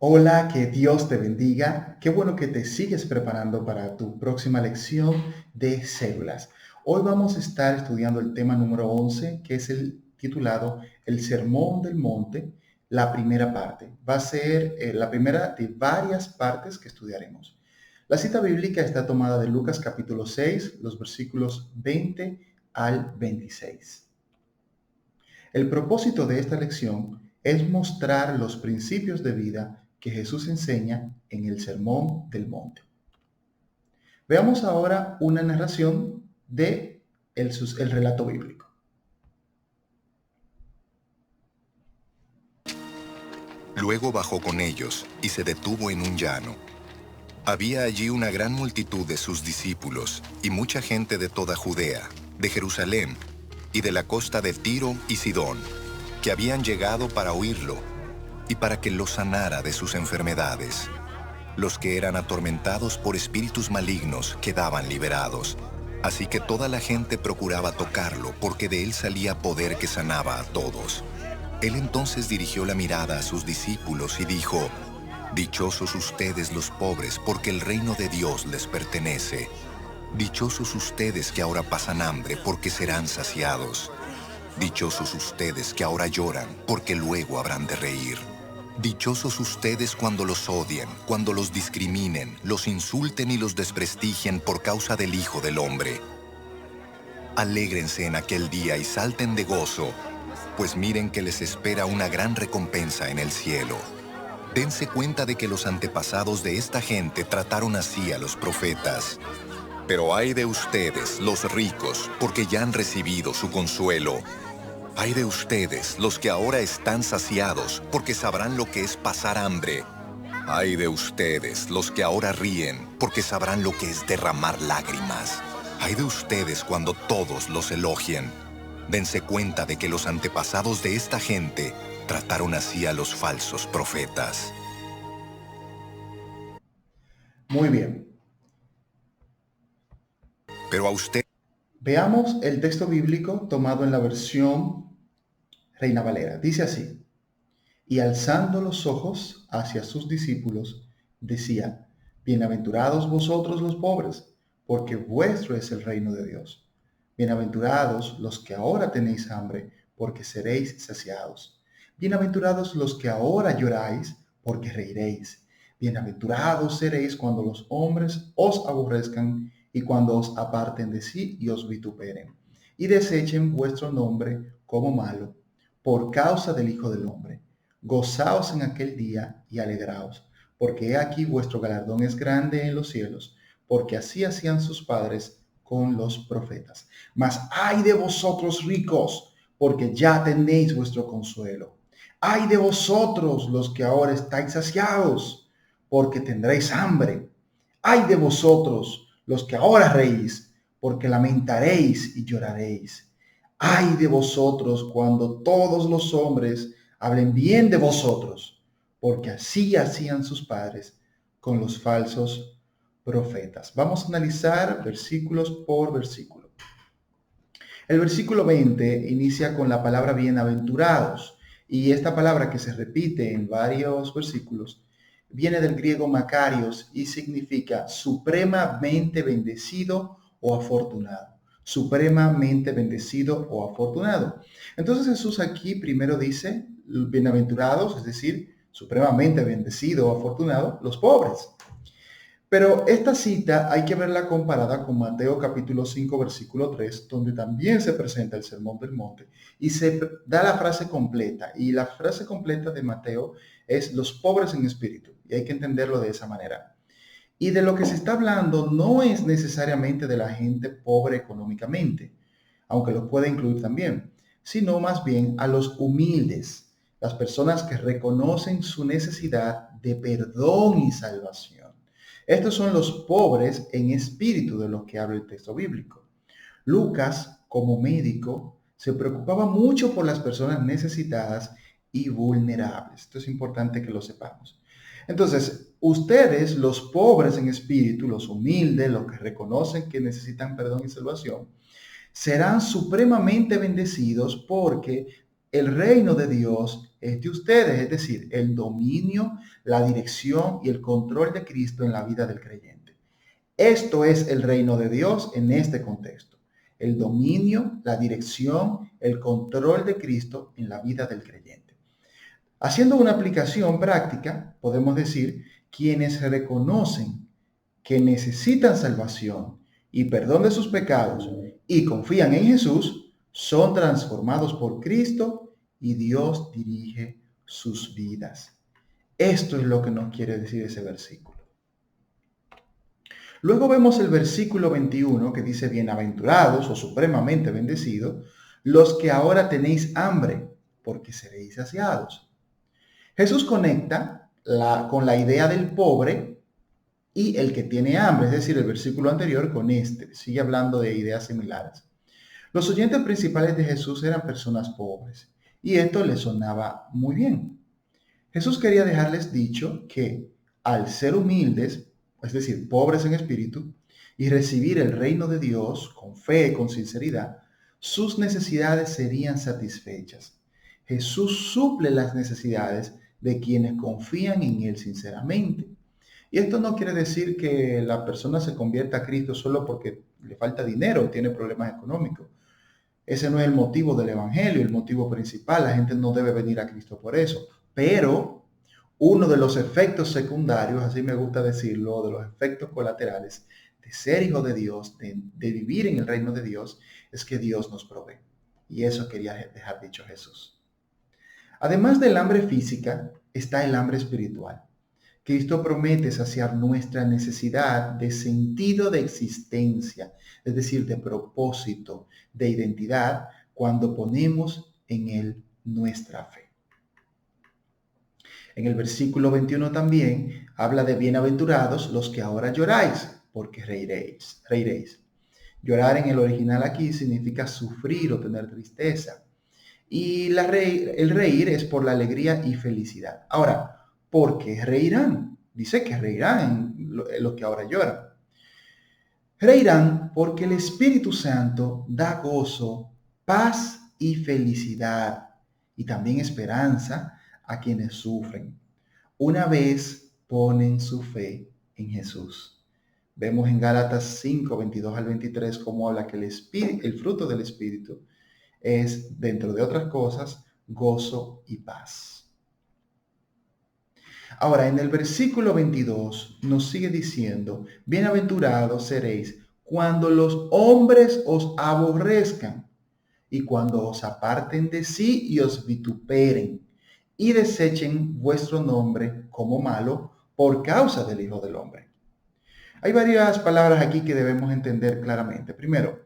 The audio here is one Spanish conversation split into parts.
Hola, que Dios te bendiga. Qué bueno que te sigues preparando para tu próxima lección de células. Hoy vamos a estar estudiando el tema número 11, que es el titulado El Sermón del Monte, la primera parte. Va a ser la primera de varias partes que estudiaremos. La cita bíblica está tomada de Lucas capítulo 6, los versículos 20 al 26. El propósito de esta lección es mostrar los principios de vida que Jesús enseña en el Sermón del Monte. Veamos ahora una narración de el relato bíblico. Luego bajó con ellos y se detuvo en un llano. Había allí una gran multitud de sus discípulos y mucha gente de toda Judea, de Jerusalén y de la costa de Tiro y Sidón, que habían llegado para oírlo y para que los sanara de sus enfermedades. Los que eran atormentados por espíritus malignos quedaban liberados. Así que toda la gente procuraba tocarlo, porque de él salía poder que sanaba a todos. Él entonces dirigió la mirada a sus discípulos y dijo: Dichosos ustedes los pobres, porque el reino de Dios les pertenece. Dichosos ustedes que ahora pasan hambre, porque serán saciados. Dichosos ustedes que ahora lloran, porque luego habrán de reír. Dichosos ustedes cuando los odien, cuando los discriminen, los insulten y los desprestigien por causa del Hijo del Hombre. Alégrense en aquel día y salten de gozo, pues miren que les espera una gran recompensa en el cielo. Dense cuenta de que los antepasados de esta gente trataron así a los profetas. Pero ay de ustedes, los ricos, porque ya han recibido su consuelo. Ay de ustedes, los que ahora están saciados, porque sabrán lo que es pasar hambre. Ay de ustedes, los que ahora ríen, porque sabrán lo que es derramar lágrimas. Ay de ustedes cuando todos los elogien. Dense cuenta de que los antepasados de esta gente trataron así a los falsos profetas. Muy bien. Pero a usted... Veamos el texto bíblico tomado en la versión Reina Valera. Dice así: Y alzando los ojos hacia sus discípulos, decía: Bienaventurados vosotros los pobres, porque vuestro es el reino de Dios. Bienaventurados los que ahora tenéis hambre, porque seréis saciados. Bienaventurados los que ahora lloráis, porque reiréis. Bienaventurados seréis cuando los hombres os aborrezcan y cuando os aparten de sí y os vituperen, y desechen vuestro nombre como malo, por causa del Hijo del Hombre. Gozaos en aquel día y alegraos, porque he aquí vuestro galardón es grande en los cielos, porque así hacían sus padres con los profetas. Mas ay de vosotros ricos, porque ya tenéis vuestro consuelo. Ay de vosotros los que ahora estáis saciados, porque tendréis hambre. Ay de vosotros los que ahora reís, porque lamentaréis y lloraréis. Ay de vosotros cuando todos los hombres hablen bien de vosotros, porque así hacían sus padres con los falsos profetas. Vamos a analizar versículos por versículo. El versículo 20 inicia con la palabra bienaventurados, y esta palabra, que se repite en varios versículos, viene del griego makarios y significa supremamente bendecido o afortunado. Supremamente bendecido o afortunado. Entonces Jesús aquí primero dice bienaventurados, es decir, supremamente bendecido o afortunado, los pobres. Pero esta cita hay que verla comparada con Mateo capítulo 5, versículo 3, donde también se presenta el Sermón del Monte y se da la frase completa. Y la frase completa de Mateo es los pobres en espíritu. Y hay que entenderlo de esa manera. Y de lo que se está hablando no es necesariamente de la gente pobre económicamente, aunque lo puede incluir también, sino más bien a los humildes, las personas que reconocen su necesidad de perdón y salvación. Estos son los pobres en espíritu de los que habla el texto bíblico. Lucas, como médico, se preocupaba mucho por las personas necesitadas y vulnerables. Esto es importante que lo sepamos. Entonces, ustedes, los pobres en espíritu, los humildes, los que reconocen que necesitan perdón y salvación, serán supremamente bendecidos porque el reino de Dios es de ustedes, es decir, el dominio, la dirección y el control de Cristo en la vida del creyente. Esto es el reino de Dios en este contexto. El dominio, la dirección, el control de Cristo en la vida del creyente. Haciendo una aplicación práctica, podemos decir, quienes reconocen que necesitan salvación y perdón de sus pecados y confían en Jesús, son transformados por Cristo y Dios dirige sus vidas. Esto es lo que nos quiere decir ese versículo. Luego vemos el versículo 21 que dice, bienaventurados o supremamente bendecidos, los que ahora tenéis hambre, porque seréis saciados. Jesús conecta con la idea del pobre y el que tiene hambre, es decir, el versículo anterior con este, sigue hablando de ideas similares. Los oyentes principales de Jesús eran personas pobres y esto les sonaba muy bien. Jesús quería dejarles dicho que al ser humildes, es decir, pobres en espíritu, y recibir el reino de Dios con fe, con sinceridad, sus necesidades serían satisfechas. Jesús suple las necesidades de quienes confían en Él sinceramente. Y esto no quiere decir que la persona se convierta a Cristo solo porque le falta dinero o tiene problemas económicos. Ese no es el motivo del Evangelio, el motivo principal. La gente no debe venir a Cristo por eso. Pero uno de los efectos secundarios, así me gusta decirlo, de los efectos colaterales de ser hijo de Dios, de vivir en el reino de Dios, es que Dios nos provee. Y eso quería dejar dicho Jesús. Además del hambre física, está el hambre espiritual. Cristo promete saciar nuestra necesidad de sentido de existencia, es decir, de propósito, de identidad, cuando ponemos en Él nuestra fe. En el versículo 21 también habla de bienaventurados los que ahora lloráis, porque reiréis. Llorar en el original aquí significa sufrir o tener tristeza. Y el reír es por la alegría y felicidad. Ahora, ¿por qué reirán? Dice que reirán los que ahora lloran. Reirán porque el Espíritu Santo da gozo, paz y felicidad, y también esperanza a quienes sufren, una vez ponen su fe en Jesús. Vemos en Gálatas 5, 22 al 23 cómo habla que el fruto del Espíritu es, dentro de otras cosas, gozo y paz. Ahora, en el versículo 22 nos sigue diciendo, bienaventurados seréis cuando los hombres os aborrezcan y cuando os aparten de sí y os vituperen y desechen vuestro nombre como malo por causa del Hijo del Hombre. Hay varias palabras aquí que debemos entender claramente. Primero,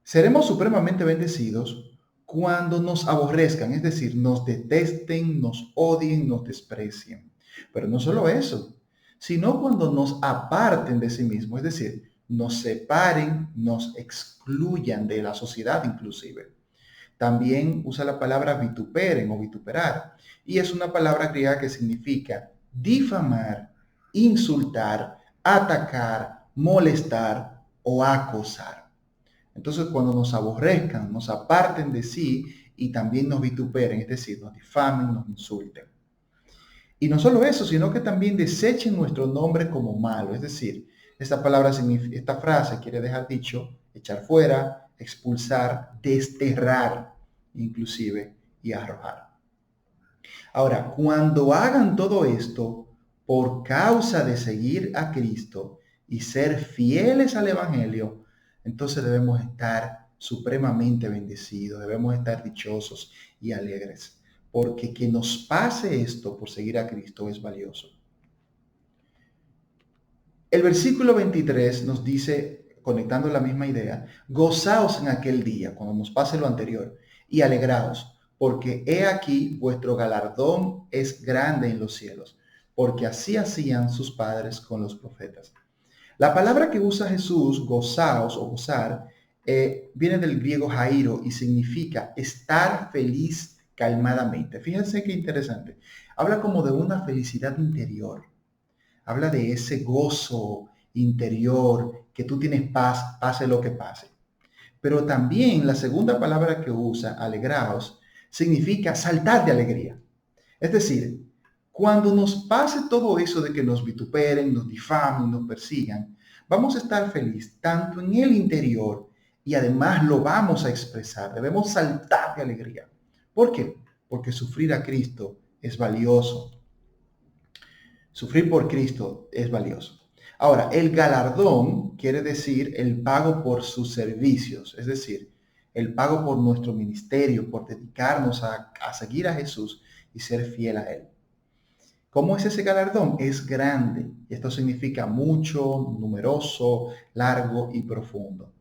seremos supremamente bendecidos cuando nos aborrezcan, es decir, nos detesten, nos odien, nos desprecien. Pero no solo eso, sino cuando nos aparten de sí mismos, es decir, nos separen, nos excluyan de la sociedad inclusive. También usa la palabra vituperen o vituperar, y es una palabra griega que significa difamar, insultar, atacar, molestar o acosar. Entonces, cuando nos aborrezcan, nos aparten de sí y también nos vituperen, es decir, nos difamen, nos insulten. Y no solo eso, sino que también desechen nuestro nombre como malo. Es decir, esta frase quiere dejar dicho echar fuera, expulsar, desterrar, inclusive, y arrojar. Ahora, cuando hagan todo esto por causa de seguir a Cristo y ser fieles al Evangelio, entonces debemos estar supremamente bendecidos, debemos estar dichosos y alegres, porque que nos pase esto por seguir a Cristo es valioso. El versículo 23 nos dice, conectando la misma idea, gozaos en aquel día, cuando nos pase lo anterior, y alegraos, porque he aquí vuestro galardón es grande en los cielos, porque así hacían sus padres con los profetas. La palabra que usa Jesús, gozaos o gozar, viene del griego jairo y significa estar feliz calmadamente. Fíjense qué interesante. Habla como de una felicidad interior. Habla de ese gozo interior, que tú tienes paz, pase lo que pase. Pero también la segunda palabra que usa, alegraos, significa saltar de alegría. Es decir, cuando nos pase todo eso de que nos vituperen, nos difamen, nos persigan, vamos a estar felices tanto en el interior y además lo vamos a expresar. Debemos saltar de alegría. ¿Por qué? Porque sufrir a Cristo es valioso. Sufrir por Cristo es valioso. Ahora, el galardón quiere decir el pago por sus servicios, es decir, el pago por nuestro ministerio, por dedicarnos a seguir a Jesús y ser fiel a Él. ¿Cómo es ese galardón? Es grande. Y esto significa mucho, numeroso, largo y profundo.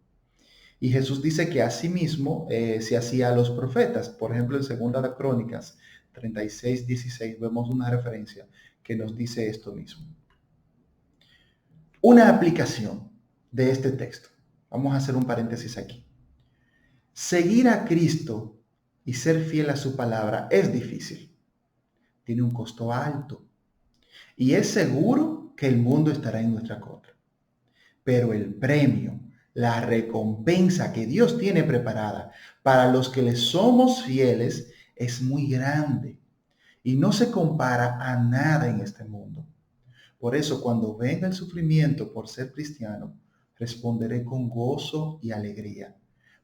Y Jesús dice que asimismo se hacía a los profetas. Por ejemplo, en 2 Crónicas 36:16 vemos una referencia que nos dice esto mismo. Una aplicación de este texto. Vamos a hacer un paréntesis aquí. Seguir a Cristo y ser fiel a su palabra es difícil. Tiene un costo alto. Y es seguro que el mundo estará en nuestra contra. Pero el premio, la recompensa que Dios tiene preparada para los que le somos fieles es muy grande y no se compara a nada en este mundo. Por eso, cuando venga el sufrimiento por ser cristiano, responderé con gozo y alegría,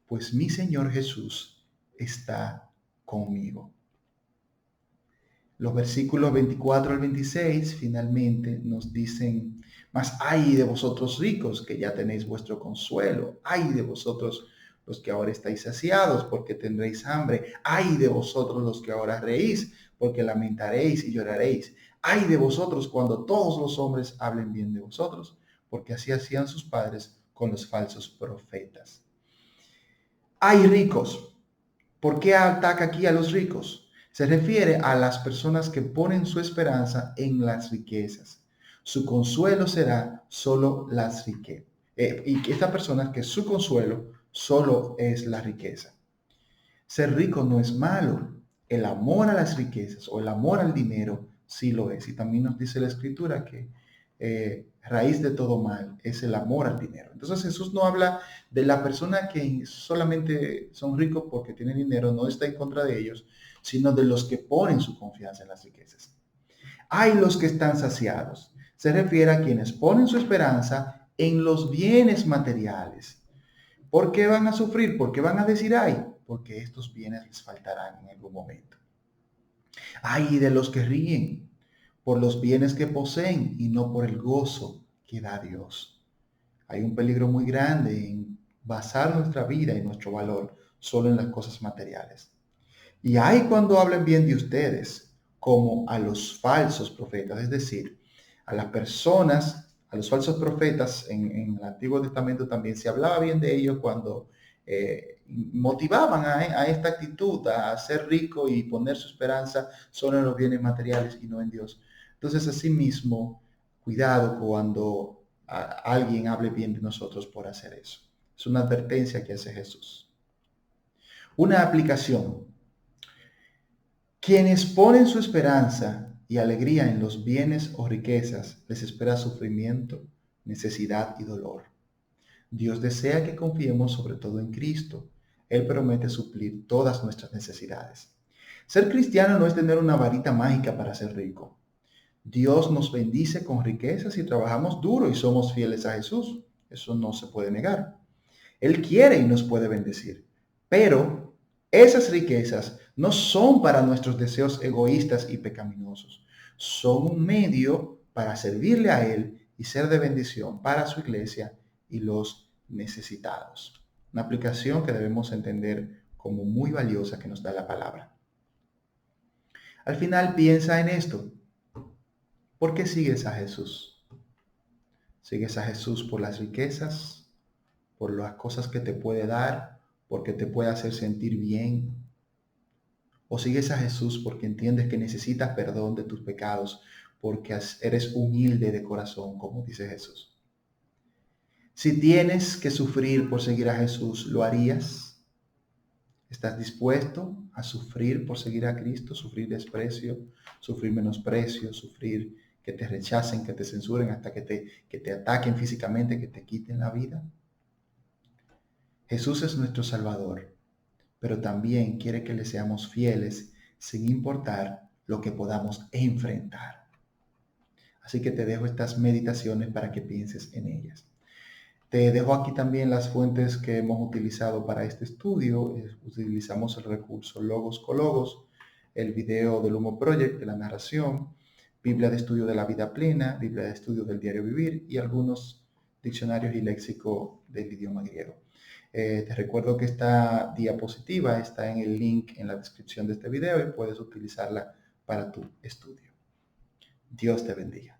pues mi Señor Jesús está conmigo. Los versículos 24 al 26 finalmente nos dicen: mas ay de vosotros ricos, que ya tenéis vuestro consuelo. Ay de vosotros los que ahora estáis saciados, porque tendréis hambre. Ay de vosotros los que ahora reís, porque lamentaréis y lloraréis. Ay de vosotros cuando todos los hombres hablen bien de vosotros, porque así hacían sus padres con los falsos profetas. Ay ricos. ¿Por qué ataca aquí a los ricos? Se refiere a las personas que ponen su esperanza en las riquezas. Su consuelo será solo las riquezas. Y que estas personas que su consuelo solo es la riqueza. Ser rico no es malo. El amor a las riquezas o el amor al dinero sí lo es. Y también nos dice la Escritura que raíz de todo mal es el amor al dinero. Entonces Jesús no habla de la persona que solamente son ricos porque tienen dinero, no está en contra de ellos, sino de los que ponen su confianza en las riquezas. Hay los que están saciados. Se refiere a quienes ponen su esperanza en los bienes materiales. ¿Por qué van a sufrir? ¿Por qué van a decir ay? Porque estos bienes les faltarán en algún momento. Ay de los que ríen por los bienes que poseen y no por el gozo que da Dios. Hay un peligro muy grande en basar nuestra vida y nuestro valor solo en las cosas materiales. Y hay cuando hablen bien de ustedes, como a los falsos profetas, es decir, a las personas, a los falsos profetas en el Antiguo Testamento también se hablaba bien de ellos cuando motivaban a esta actitud, a ser rico y poner su esperanza solo en los bienes materiales y no en Dios. Entonces, asimismo, cuidado cuando alguien hable bien de nosotros por hacer eso. Es una advertencia que hace Jesús. Una aplicación. Quienes ponen su esperanza y alegría en los bienes o riquezas, les espera sufrimiento, necesidad y dolor. Dios desea que confiemos sobre todo en Cristo. Él promete suplir todas nuestras necesidades. Ser cristiano no es tener una varita mágica para ser rico. Dios nos bendice con riquezas si trabajamos duro y somos fieles a Jesús. Eso no se puede negar. Él quiere y nos puede bendecir. Pero esas riquezas no son para nuestros deseos egoístas y pecaminosos. Son un medio para servirle a Él y ser de bendición para su iglesia y los necesitados. Una aplicación que debemos entender como muy valiosa que nos da la palabra. Al final piensa en esto. ¿Por qué sigues a Jesús? ¿Sigues a Jesús por las riquezas? ¿Por las cosas que te puede dar? ¿Porque te puede hacer sentir bien? ¿O sigues a Jesús porque entiendes que necesitas perdón de tus pecados? Porque eres humilde de corazón, como dice Jesús. Si tienes que sufrir por seguir a Jesús, ¿lo harías? ¿Estás dispuesto a sufrir por seguir a Cristo? Sufrir desprecio, sufrir menosprecio, sufrir que te rechacen, que te censuren, hasta que te ataquen físicamente, que te quiten la vida. Jesús es nuestro Salvador, pero también quiere que le seamos fieles sin importar lo que podamos enfrentar. Así que te dejo estas meditaciones para que pienses en ellas. Te dejo aquí también las fuentes que hemos utilizado para este estudio. Utilizamos el recurso Logos Cologos, el video del Humo Project de la narración, Biblia de Estudio de la Vida Plena, Biblia de Estudio del Diario Vivir y algunos diccionarios y léxico del idioma griego. Te recuerdo que esta diapositiva está en el link en la descripción de este video y puedes utilizarla para tu estudio. Dios te bendiga.